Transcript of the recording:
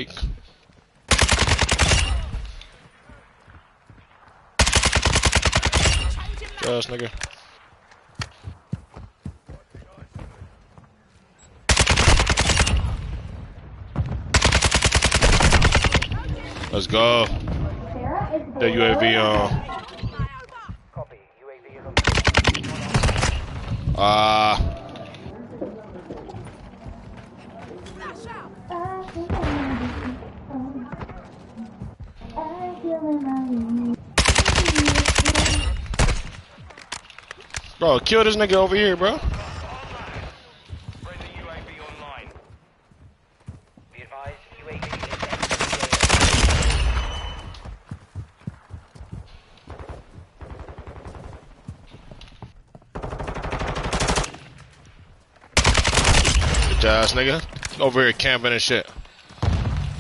Like, ass nigga. Let's go. The UAV on. Bro, kill this nigga over here, bro. Bitch ass nigga. Over here camping and shit.